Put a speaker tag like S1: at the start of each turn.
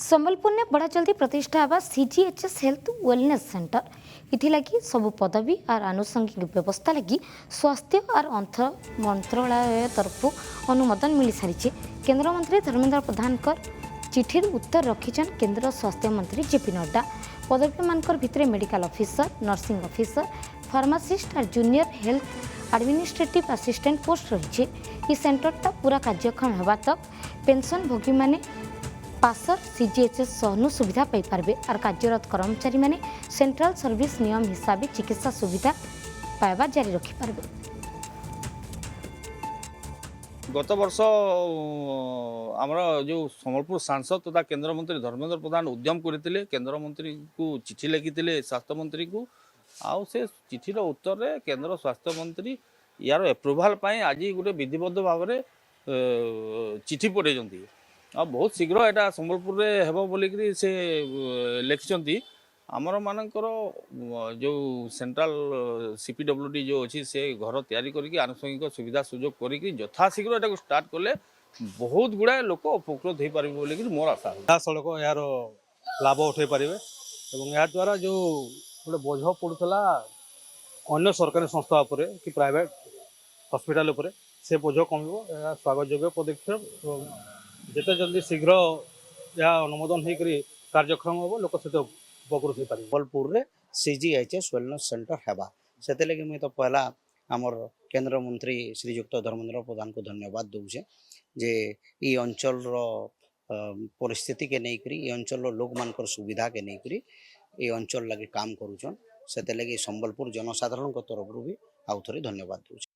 S1: संबलपुर ने बड़ा जल्दी प्रतिष्ठा हेबा सीजीएचएस हेल्थ वेलनेस सेंटर इथिलागि सबु पदवी और आनुषंगिक व्यवस्था लगी स्वास्थ्य और अर्थ मंत्रालय तरफ अनुमोदन मिल सारी। केंद्र मंत्री धर्मेंद्र प्रधान चिठी उत्तर रखिछन केंद्र स्वास्थ्य मंत्री जेपी नड्डा। पदवी मानकर भितरे medical officer, nursing officer, pharmacist और junior health administrative assistant post रही। ये सेंटरटा पूरा कार्यक्षम होगा तक पेंशन भोगी माने पासर सीजीएचएस सहनु सुविधा पाइपारे और कार्यरत कर्मचारी माने सेंट्रल सर्विस नियम हिसाब से चिकित्सा सुविधा पाइबा जारी रखिपारे।
S2: गत वर्ष आमर जो संबलपुर सांसद तथा केंद्र मंत्री धर्मेंद्र प्रधान उद्यम करते केंद्र मंत्री को चिठी लिखिते स्वास्थ्य मंत्री को आउ से चिठीर उत्तर में केंद्र स्वास्थ्य मंत्री यार एप्रुवाल आज गोटे विधिबद्ध भाव में चिठी पठाई आ बहुत शीघ्र यहाँ संबलपुर में हेब बोलिकी से लिखिं आमर मानकर जो सेंट्रल सीपीडब्ल्यूडी जो अच्छी से घर तैयारी करके आनुषंगिक सुविधा सुजोग करके यथाशीघ्र यहाँ स्टार्ट कले बहुत गुड़ाए लोक उपकृत हो पारे बोलिकी मोर आशा है।
S3: सड़क यार लाभ उठे पारे या द्वारा जो गोटे बोझ पड़ूला अन्य सरकारी संस्था उपरे कि प्राइवेट हॉस्पिटल उपरे से बोझ कम स्वागत योग्य पदक्षेप जिते जल्दी शीघ्र या अनुमोदन होकर कार्यक्रम हम लोक से उपकृत हो पारे।
S4: संबलपुर रे सीजीएचएस वेलनेस सेंटर हेबा से लगे मुझे तो पहला आमर केंद्र मंत्री श्रीयुक्त धर्मेंद्र प्रधान को धन्यवाद दूचे जे ये अंचल परिस्थिति के नहीं करी अंचल लोक मानकर सुविधा के नहीं करी ये अंचल लगे काम करुचन से लगे संबलपुर जनसाधारण तरफ भी आउ थे धन्यवाद दूचे।